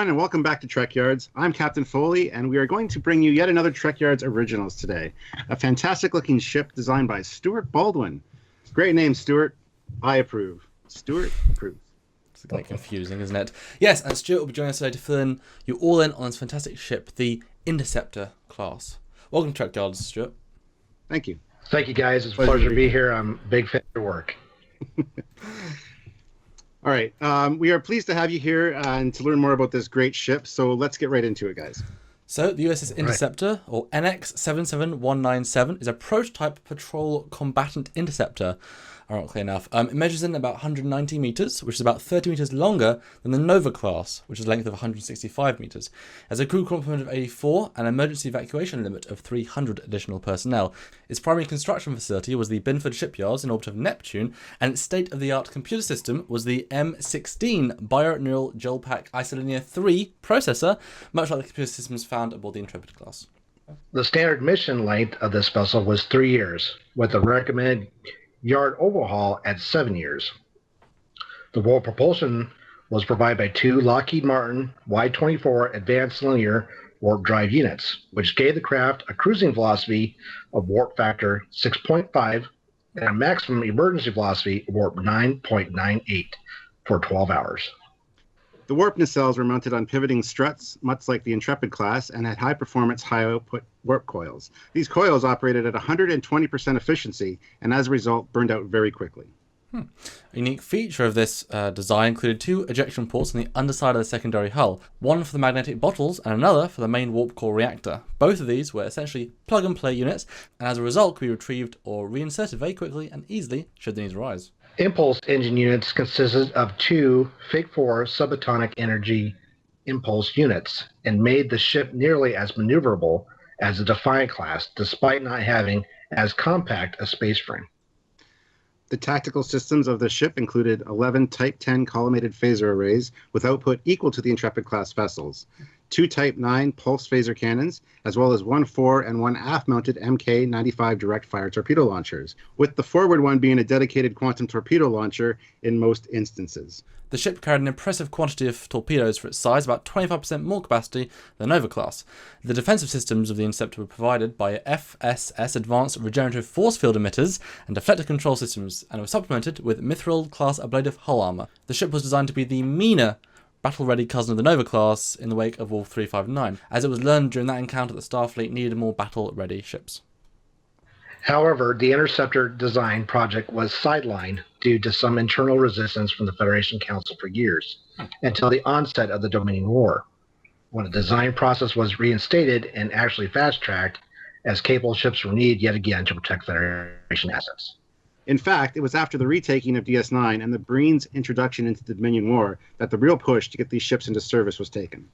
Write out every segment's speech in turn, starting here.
everyone, and welcome back to Trekyards. I'm Captain Foley, and we are going to bring you yet another Trekyards Originals today. A fantastic-looking ship designed by Stuart Baldwin. Great name, Stuart. I approve. Stuart approves. It's quite confusing, isn't it? Yes, and Stuart will be joining us today to fill you all in on this fantastic ship, the Interceptor class. Welcome to Trekyards, Stuart. Thank you. Thank you, guys. It's a pleasure to be here. I'm a big fan of your work. All right. We are pleased to have you here and to learn more about this great ship. So let's get right into it, guys. So the USS Interceptor, or NX-77197, is a prototype patrol combatant interceptor, ironically enough. It measures in about 190 meters, which is about 30 meters longer than the Nova class, which is a length of 165 meters. It has a crew complement of 84 and an emergency evacuation limit of 300 additional personnel. Its primary construction facility was the Binford Shipyards in orbit of Neptune, and its state-of-the-art computer system was the M16 Bio-Neural Gelpack Isolinear 3 processor, much like the computer systems found aboard the Intrepid class. The standard mission length of this vessel was 3 years, with a recommended yard overhaul at 7 years. The roll propulsion was provided by two Lockheed Martin Y-24 advanced linear warp drive units, which gave the craft a cruising velocity of warp factor 6.5 and a maximum emergency velocity of warp 9.98 for 12 hours. The warp nacelles were mounted on pivoting struts, much like the Intrepid class, and had high-performance, high-output warp coils. These coils operated at 120% efficiency, and as a result, burned out very quickly. A unique feature of this design included two ejection ports on the underside of the secondary hull, one for the magnetic bottles and another for the main warp core reactor. Both of these were essentially plug-and-play units, and as a result could be retrieved or reinserted very quickly and easily should the need arise. Impulse engine units consisted of two Fig-4 subatomic energy impulse units and made the ship nearly as maneuverable as the Defiant class, despite not having as compact a space frame. The tactical systems of the ship included 11 Type 10 collimated phaser arrays with output equal to the Intrepid-class vessels, two Type 9 pulse phaser cannons, as well as one fore and one aft-mounted Mk-95 direct-fire torpedo launchers, with the forward one being a dedicated quantum torpedo launcher in most instances. The ship carried an impressive quantity of torpedoes for its size, about 25% more capacity than the Nova class. The defensive systems of the Interceptor were provided by FSS Advanced Regenerative Force Field Emitters and deflector control systems, and were supplemented with Mithril-class ablative hull armor. The ship was designed to be the meaner, battle-ready cousin of the Nova class in the wake of Wolf 359, as it was learned during that encounter that Starfleet needed more battle-ready ships. However, the Interceptor design project was sidelined due to some internal resistance from the Federation Council for years, until the onset of the Dominion War, when the design process was reinstated and actually fast-tracked, as capable ships were needed yet again to protect Federation assets. In fact, it was after the retaking of DS9 and the Breen's introduction into the Dominion War that the real push to get these ships into service was taken.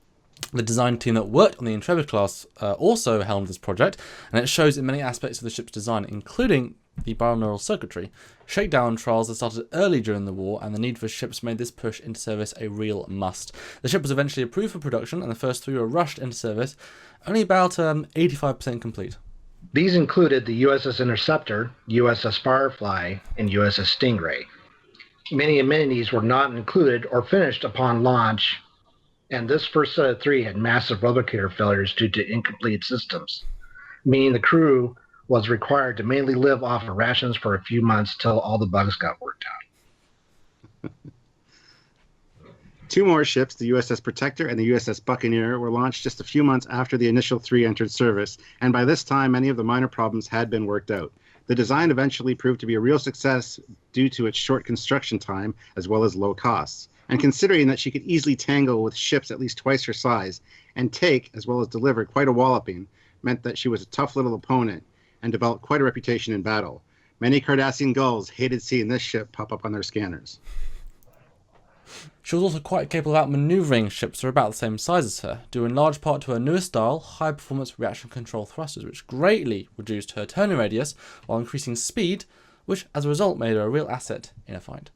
The design team that worked on the Intrepid class also helmed this project, and it shows in many aspects of the ship's design, including the binaural circuitry. Shakedown trials that started early during the war, and the need for ships made this push into service a real must. The ship was eventually approved for production, and the first three were rushed into service, only about 85% complete. These included the USS Interceptor, USS Firefly, and USS Stingray. Many amenities were not included or finished upon launch, and this first set of three had massive replicator failures due to incomplete systems, meaning the crew was required to mainly live off of rations for a few months till all the bugs got worked out. Two more ships, the USS Protector and the USS Buccaneer, were launched just a few months after the initial three entered service, and by this time many of the minor problems had been worked out. The design eventually proved to be a real success due to its short construction time as well as low costs. And considering that she could easily tangle with ships at least twice her size and take, as well as deliver, quite a walloping, meant that she was a tough little opponent and developed quite a reputation in battle. Many Cardassian gulls hated seeing this ship pop up on their scanners. She was also quite capable of outmaneuvering ships that are about the same size as her, due in large part to her newer style, high-performance reaction control thrusters, which greatly reduced her turning radius while increasing speed, which as a result made her a real asset in a fight.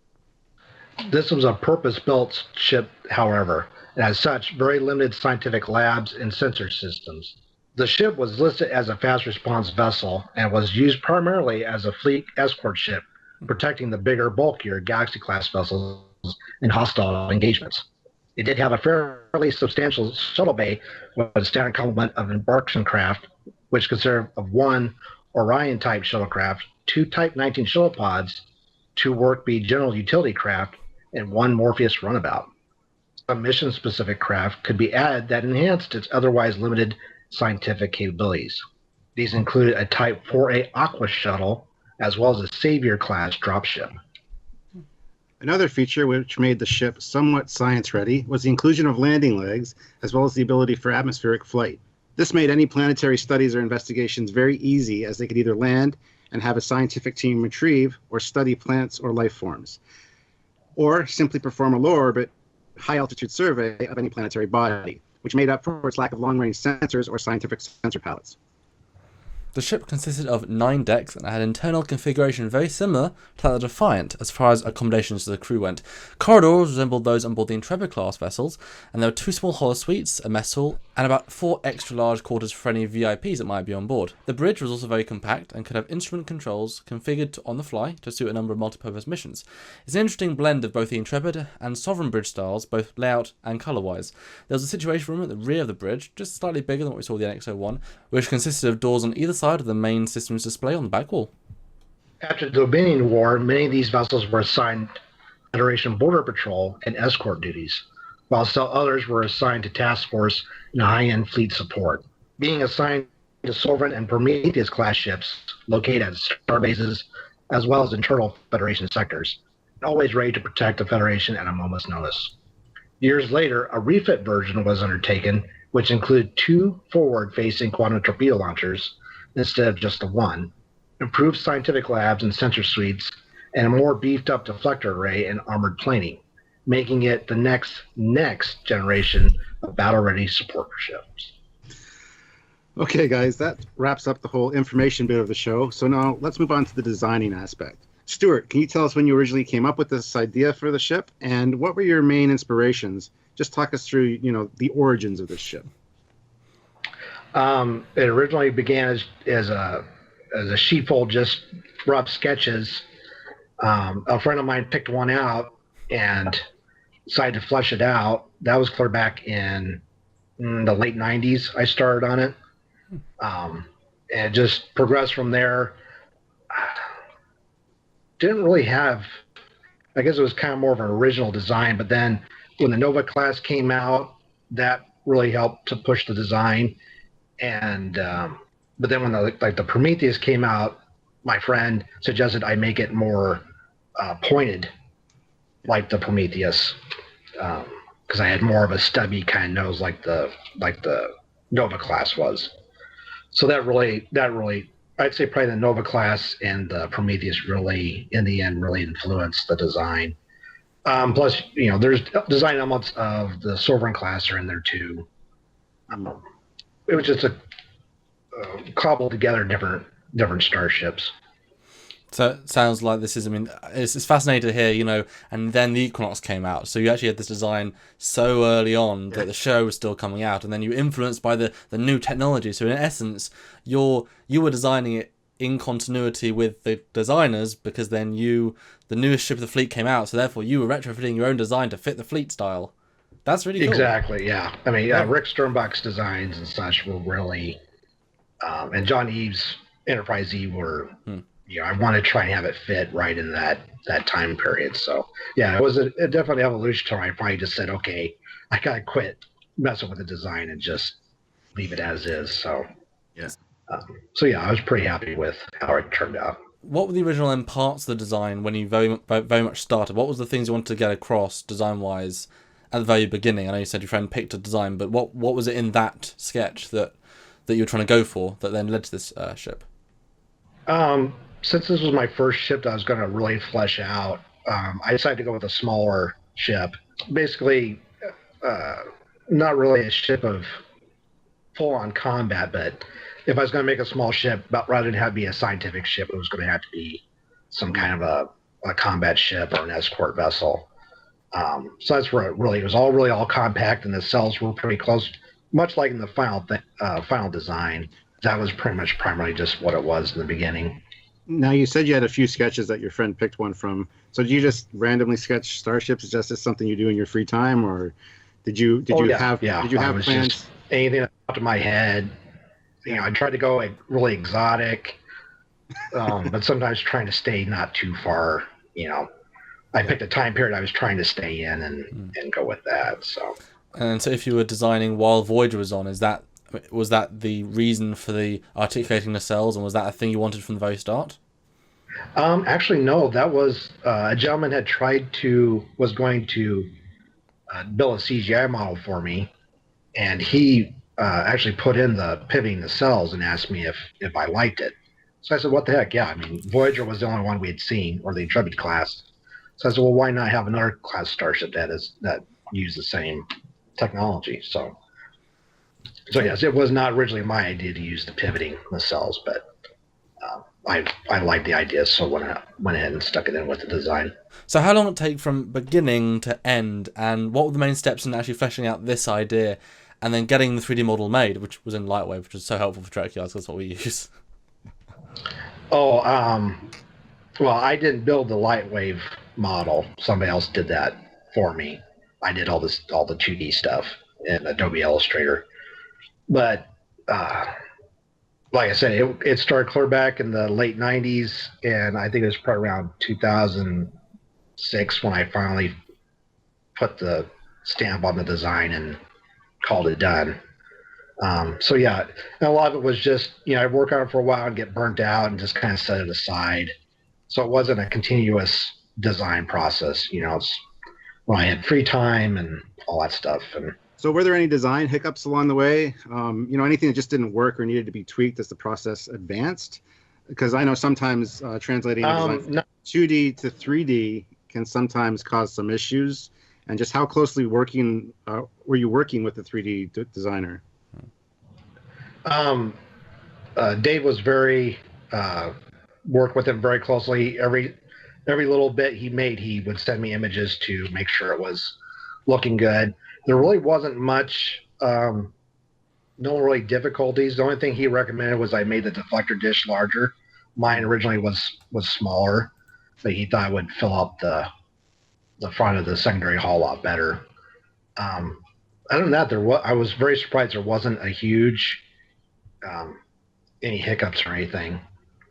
This was a purpose-built ship, however, and as such, very limited scientific labs and sensor systems. The ship was listed as a fast response vessel and was used primarily as a fleet escort ship, protecting the bigger, bulkier Galaxy-class vessels in hostile engagements. It did have a fairly substantial shuttle bay with a standard complement of embarkation craft, which consisted of one Orion-type shuttlecraft, two Type 19 shuttle pods, two Work-B general utility craft, and one Morpheus runabout. A mission-specific craft could be added that enhanced its otherwise limited scientific capabilities. These included a Type 4A Aqua shuttle, as well as a Savior-class dropship. Another feature which made the ship somewhat science-ready was the inclusion of landing legs, as well as the ability for atmospheric flight. This made any planetary studies or investigations very easy, as they could either land and have a scientific team retrieve or study plants or life forms, or simply perform a low-orbit, high-altitude survey of any planetary body, which made up for its lack of long-range sensors or scientific sensor palettes. The ship consisted of 9 decks and had internal configuration very similar to that of the Defiant as far as accommodations to the crew went. Corridors resembled those on board the Intrepid class vessels, and there were 2 small holosuites, a mess hall, and about 4 extra large quarters for any VIPs that might be on board. The bridge was also very compact and could have instrument controls configured on the fly to suit a number of multipurpose missions. It's an interesting blend of both the Intrepid and Sovereign bridge styles, both layout and colour-wise. There was a situation room at the rear of the bridge, just slightly bigger than what we saw with the NX-01, which consisted of doors on either side of the main system's display on the back wall. After the Dominion War, many of these vessels were assigned Federation Border Patrol and escort duties, while still others were assigned to task force and high-end fleet support. Being assigned to Sovereign and Prometheus class ships located at star bases, as well as internal Federation sectors, always ready to protect the Federation at a moment's notice. Years later, a refit version was undertaken, which included 2 forward-facing quantum torpedo launchers instead of just the one, improved scientific labs and sensor suites, and a more beefed-up deflector array and armored planing, making it the next generation of battle-ready support ships. Okay, guys, that wraps up the whole information bit of the show. So now let's move on to the designing aspect. Stuart, can you tell us when you originally came up with this idea for the ship, and what were your main inspirations? Just talk us through, the origins of this ship. It originally began as a sheepfold, just rough sketches. A friend of mine picked one out and decided to flesh it out. That was clear back in the late 90s. I started on it, and just progressed from there. Didn't really have, I guess it was kind of more of an original design, but then when the Nova class came out, that really helped to push the design. And but then when the Prometheus came out, my friend suggested I make it more pointed, like the Prometheus, because I had more of a stubby kind of nose, like the Nova class was. So that really, I'd say probably the Nova class and the Prometheus really, in the end, really influenced the design. Plus, there's design elements of the Sovereign class are in there too. It was just a cobbled together different starships. So it sounds like this is, it's fascinating to hear, and then the Equinox came out. So you actually had this design so early on that the show was still coming out, and then you were influenced by the new technology. So in essence, you were designing it in continuity with the designers, because then the newest ship of the fleet came out, so therefore you were retrofitting your own design to fit the fleet style. That's really cool. Exactly, yeah. Rick Sternbach's designs and such were really, and John Eves' Enterprise E were, I want to try and have it fit right in that time period. So, yeah, it was a definitely evolution to where I probably just said, okay, I got to quit messing with the design and just leave it as is. So, yes. I was pretty happy with how it turned out. What were the original parts of the design when you very much started? What was the things you wanted to get across design-wise at the very beginning? I know you said your friend picked a design, but what was it in that sketch that you were trying to go for that then led to this ship? Since this was my first ship that I was going to really flesh out, I decided to go with a smaller ship. Basically, not really a ship of full-on combat, but if I was going to make a small ship, rather than have it be a scientific ship, it was going to have to be some kind of a combat ship or an escort vessel. So that's where it was all compact, and the cells were pretty close, much like in the final design. That was pretty much primarily just what it was in the beginning. Now, you said you had a few sketches that your friend picked one from. So do you just randomly sketch starships? Is that just something you do in your free time, or Did you have was plans? Just anything that popped in my head. I tried to go like really exotic, but sometimes trying to stay not too far. I picked a time period I was trying to stay in and go with that. So. And so, if you were designing while Voyager was on, was that the reason for the articulating nacelles, and was that a thing you wanted from the very start? Actually, no. That was a gentleman was going to build a CGI model for me, and he actually put in the pivoting nacelles and asked me if I liked it. So I said, "What the heck? Yeah." I mean, Voyager was the only one we had seen, or the Intrepid class. So I said, "Well, why not have another class starship that used the same technology?" So yes, it was not originally my idea to use the pivoting nacelles, but I liked the idea, so went ahead and stuck it in with the design. So how long did it take from beginning to end, and what were the main steps in actually fleshing out this idea, and then getting the 3D model made, which was in Lightwave, which is so helpful for Trekyards, that's what we use. Oh, well, I didn't build the Lightwave model. Somebody else did that for me. I did all the 2D stuff in Adobe Illustrator. But like I said, it started clear back in the late 90s, and I think it was probably around 2006 when I finally put the stamp on the design and called it done. So yeah, and a lot of it was just, I'd work on it for a while and get burnt out and just kind of set it aside. So it wasn't a continuous design process, it's when I had free time and all that stuff. And so were there any design hiccups along the way? Anything that just didn't work or needed to be tweaked as the process advanced? Because I know sometimes translating design from 2D to 3D can sometimes cause some issues. And just how closely were you working with the 3D designer? Dave was worked with him very closely. Every little bit he made, he would send me images to make sure it was looking good. There really wasn't much, no really difficulties. The only thing he recommended was I made the deflector dish larger. Mine originally was smaller, but he thought it would fill up the front of the secondary hull a lot better. Other than that, I was very surprised there wasn't a huge any hiccups or anything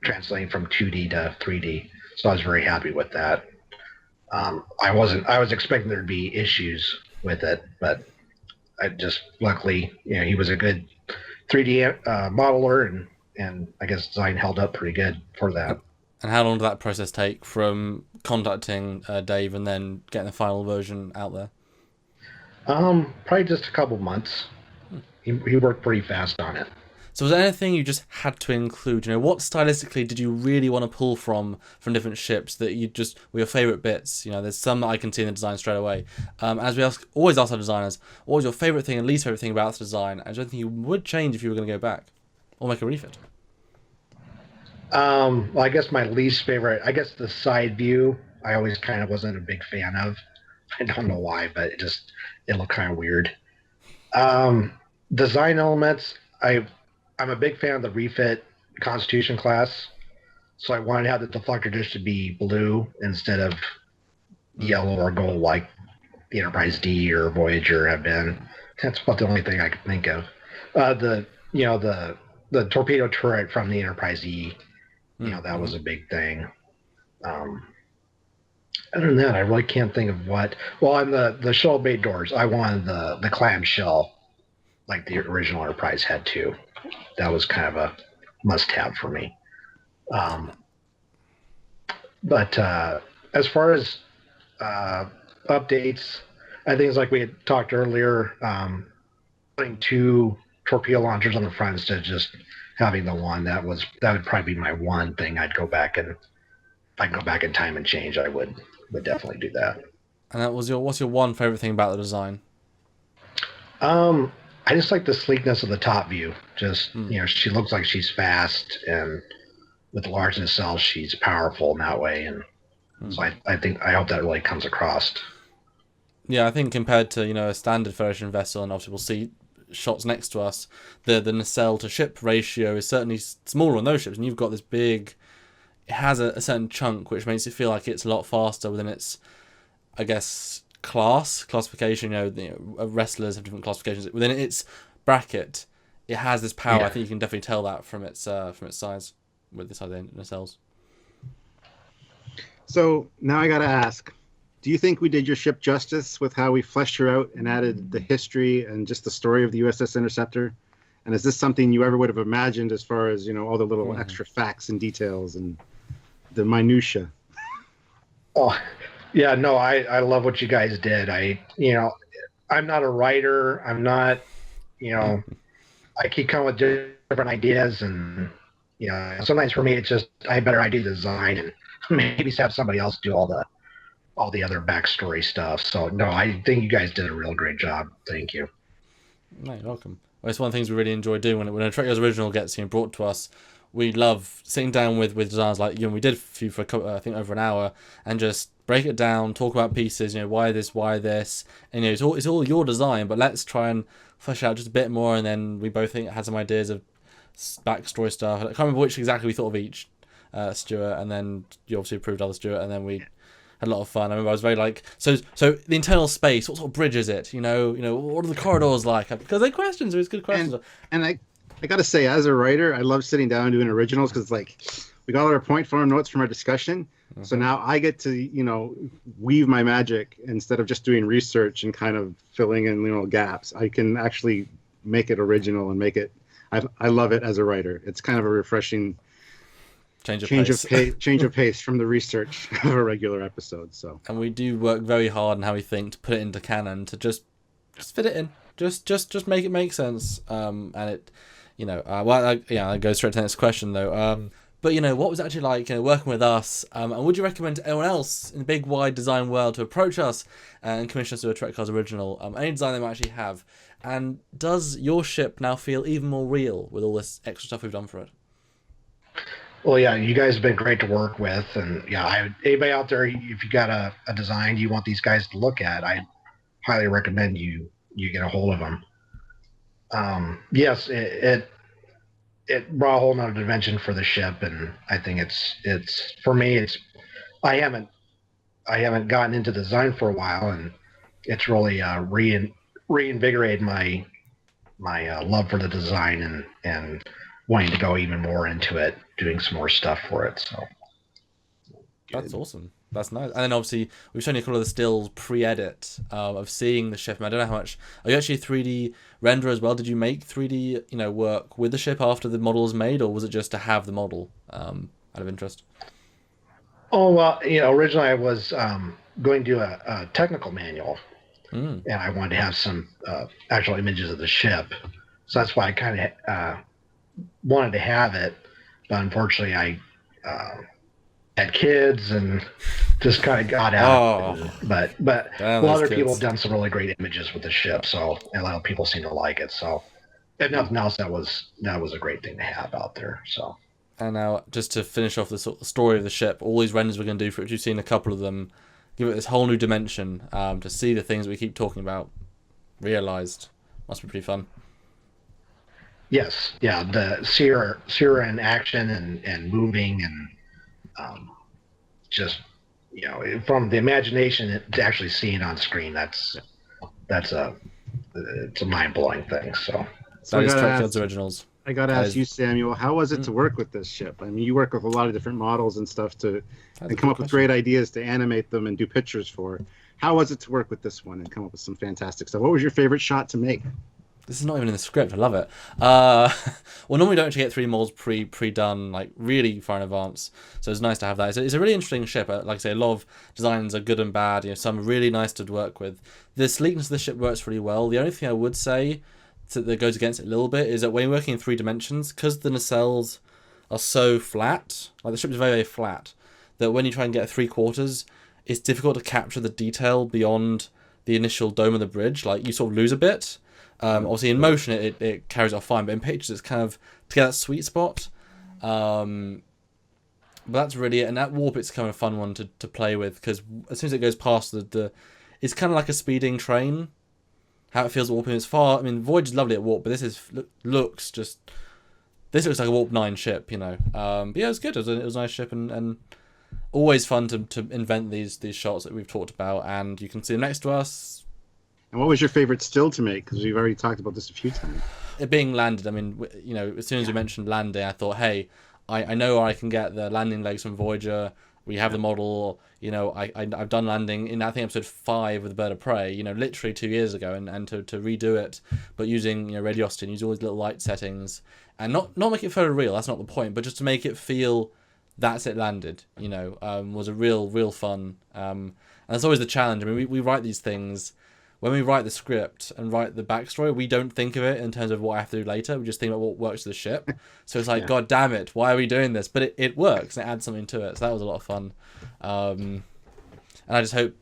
translating from 2D to 3D. So I was very happy with that. I was expecting there to be issues with it, but I just luckily, he was a good 3D modeler, and I guess design held up pretty good for that. And how long did that process take from contacting Dave and then getting the final version out there? Probably just a couple months. He worked pretty fast on it. So was there anything you just had to include? What stylistically did you really want to pull from different ships that you just were your favourite bits? There's some that I can see in the design straight away. As we always ask our designers, what was your favourite thing and least favourite thing about the design? And is there anything you would change if you were going to go back or make a refit? Well, I guess my least favorite, the side view, I always kind of wasn't a big fan of. I don't know why, but it looked kind of weird. Design elements, I'm a big fan of the refit Constitution class, so I wanted to have the deflector dish to be blue instead of yellow or gold like the Enterprise D or Voyager have been. That's about the only thing I could think of. The torpedo turret from the Enterprise E, that was a big thing. Other than that, I really can't think of what. Well, on the shell bay doors, I wanted the clamshell like the original Enterprise had too. That was kind of a must-have for me. But as far as updates, I think it's like we had talked earlier, putting 2 torpedo launchers on the front instead of just having the one. That would probably be my one thing I'd go back and if I can go back in time and change, I would definitely do that. And that was what's your one favorite thing about the design? I just like the sleekness of the top view. Just, she looks like she's fast, and with the large nacelle, she's powerful in that way. And so I hope that really comes across. Yeah, I think compared to, a standard Federation vessel, and obviously we'll see shots next to us, the nacelle to ship ratio is certainly smaller on those ships, and you've got this big, it has a certain chunk which makes it feel like it's a lot faster within its, I guess, classification. Wrestlers have different classifications within its bracket. It has this power. Yeah. I think you can definitely tell that from its size with the size of the nacelles. So now I got to ask, do you think we did your ship justice with how we fleshed her out and added the history and just the story of the USS Interceptor? And is this something you ever would have imagined as far as, all the little extra facts and details and the minutia? Oh, yeah, no, I love what you guys did. I'm not a writer. I'm not, I keep coming with different ideas, and, sometimes for me, it's just, I better idea design and maybe have somebody else do all the other backstory stuff. So no, I think you guys did a real great job. Thank you. No, you're welcome. Well, it's one of the things we really enjoy doing when a Trekyards original gets brought to us. We love sitting down with designers like we did for I think over an hour, and just break it down, talk about pieces. Why this, and it's all your design, but let's try and flesh out just a bit more. And then we both had some ideas of backstory stuff. I can't remember which exactly we thought of each, Stuart, and then you obviously approved other Stuart, and then we had a lot of fun. I remember I was very like, so the internal space, what sort of bridge is it? What are the corridors like? Because they're questions, it was good questions. And I got to say, as a writer, I love sitting down and doing originals because we got our point form notes from our discussion. Mm-hmm. So now I get to, weave my magic instead of just doing research and kind of filling in, gaps. I can actually make it original and make it, I love it as a writer. It's kind of a refreshing change of pace from the research of a regular episode. So, and we do work very hard on how we think to put it into canon, to just fit it in, just make it make sense. And it, it goes straight to the next question though. But what was it actually like working with us? And would you recommend to anyone else in the big wide design world to approach us and commission us to a Trekyards original? Any design they might actually have. And does your ship now feel even more real with all this extra stuff we've done for it? Well, yeah, you guys have been great to work with, and anybody out there, if you got a design you want these guys to look at, I highly recommend you get a hold of them. Yes, it brought a whole nother dimension for the ship, and I think it's for me, I haven't gotten into design for a while, and it's really reinvigorated my love for the design and wanting to go even more into it, doing some more stuff for it. So that's awesome. That's nice. And then obviously we've shown you a couple of the stills pre-edit of seeing the ship. I don't know how much. Are you actually a 3D renderer as well? Did you make 3D work with the ship after the model was made, or was it just to have the model out of interest? Oh well, originally I was going to do a technical manual, and I wanted to have some actual images of the ship. So that's why I kind of wanted to have it, but unfortunately I had kids and just kind of got out. Oh. But other people have done some really great images with the ship, so a lot of people seem to like it. So if nothing else, that was a great thing to have out there. So. And now, just to finish off the story of the ship, all these renders we're going to do for it, you've seen a couple of them, give it this whole new dimension, to see the things we keep talking about realized. Must be pretty fun. Yes, yeah, the Sierra in action and moving and just from the imagination to actually seeing on screen, it's a mind-blowing thing. So that is Trekyards originals. I got to ask you, Samuel, how was it to work with this ship? I mean, you work with a lot of different models and stuff and come up with great ideas to animate them and do pictures for. How was it to work with this one and come up with some fantastic stuff? What was your favorite shot to make? This is not even in the script. I love it. Well, normally we don't actually get 3D models pre-done like really far in advance, so it's nice to have that. It's a really interesting ship. Like I say, a lot of designs are good and bad. Some are really nice to work with. The sleekness of the ship works really well. The only thing I would say that goes against it a little bit is that when you're working in 3 dimensions, because the nacelles are so flat, like the ship is very, very flat, that when you try and get a 3/4, it's difficult to capture the detail beyond the initial dome of the bridge. Like you sort of lose a bit. Obviously in motion it carries off fine, but in pictures it's kind of to get that sweet spot. But that's really it. And that warp, it's kind of a fun one to play with, because as soon as it goes past the it's kind of like a speeding train. How it feels warping. It's far. I mean, Voyage is lovely at warp, but this looks like a warp 9 ship, But yeah, it was good. It was a nice ship, and always fun to invent these shots that we've talked about, and you can see them next to us. And what was your favorite still to make? Because we've already talked about this a few times. It being landed, I mean, as soon as we mentioned landing, I thought, hey, I know where I can get the landing legs from Voyager. We have the model. I've done landing in, I think, episode 5 of the Bird of Prey, literally 2 years ago, and to redo it, but using radiosity and use all these little light settings, and not make it photoreal, that's not the point, but just to make it feel that's it landed, was a real fun. And that's always the challenge. I mean, we write these things. When we write the script and write the backstory, we don't think of it in terms of what I have to do later. We just think about what works for the ship. So it's like, God damn it, why are we doing this? But it works, and it adds something to it. So that was a lot of fun. And I just hope,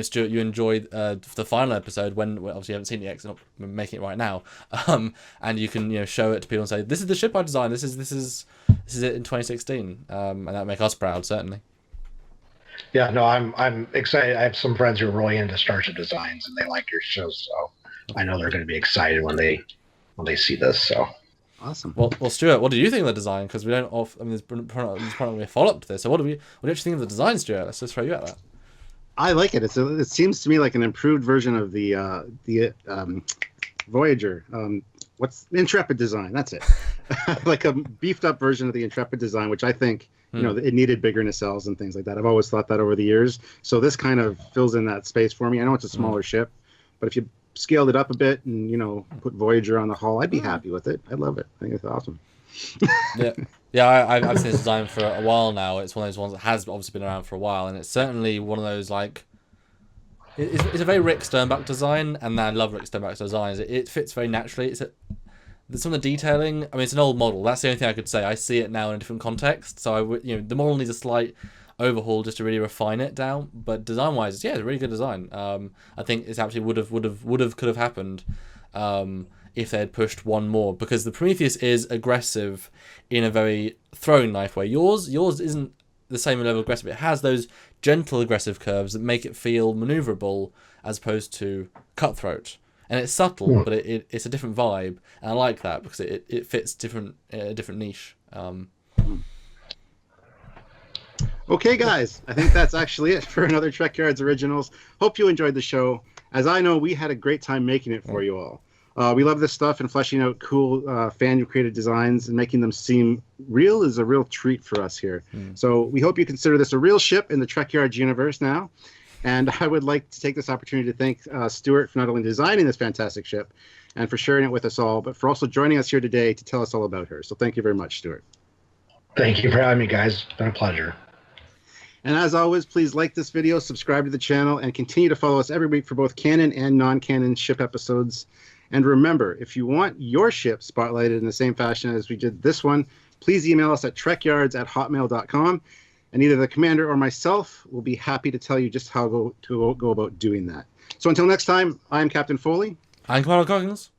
Stuart, you enjoyed the final episode when obviously you haven't seen it yet, 'cause I'm not making it right now. And you can show it to people and say, this is the ship I designed. This is it in 2016. And that'll make us proud, certainly. Yeah, no, I'm excited. I have some friends who are really into Starship designs, and they like your shows, so I know they're going to be excited when they see this. So awesome. Well, Stuart, what did you think of the design? Because we don't. There's probably a follow up to this. So what do you actually think of the design, Stuart? Let's just throw you at that. I like it. It seems to me like an improved version of the Voyager. What's Intrepid design? That's it. Like a beefed up version of the Intrepid design, which I think. It needed bigger nacelles and things like that. I've always thought that over the years. So this kind of fills in that space for me. I know it's a smaller ship, but if you scaled it up a bit and, put Voyager on the hull, I'd be happy with it. I'd love it. I think it's awesome. I've seen this design for a while now. It's one of those ones that has obviously been around for a while, and it's certainly one of those, like, it's a very Rick Sternbach design, and I love Rick Sternbach's designs. It fits very naturally. Some of the detailing, I mean, it's an old model. That's the only thing I could say. I see it now in a different context. So the model needs a slight overhaul just to really refine it down. But design-wise, it's a really good design. I think it's actually could have happened if they had pushed one more, because the Prometheus is aggressive in a very throwing knife way. Yours isn't the same level of aggressive. It has those gentle aggressive curves that make it feel maneuverable as opposed to cutthroat. And it's subtle, but it's a different vibe, and I like that because it fits a different niche. Okay, guys, I think that's actually it for another Trekyards Originals. Hope you enjoyed the show. As I know, we had a great time making it for you all. We love this stuff, and fleshing out cool fan-created designs and making them seem real is a real treat for us here. So we hope you consider this a real ship in the Trekyards universe now. And I would like to take this opportunity to thank Stuart for not only designing this fantastic ship and for sharing it with us all, but for also joining us here today to tell us all about her. So thank you very much, Stuart. Thank you for having me, guys. It's been a pleasure. And as always, please like this video, subscribe to the channel, and continue to follow us every week for both canon and non-canon ship episodes. And remember, if you want your ship spotlighted in the same fashion as we did this one, please email us at trekyards@hotmail.com. And either the commander or myself will be happy to tell you just how to go about doing that. So until next time, I'm Captain Foley. I'm Commander Coggins.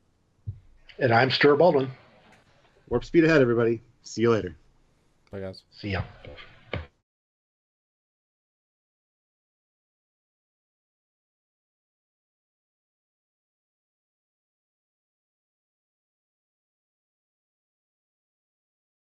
And I'm Stuart Baldwin. Warp speed ahead, everybody. See you later. Bye, guys. See ya.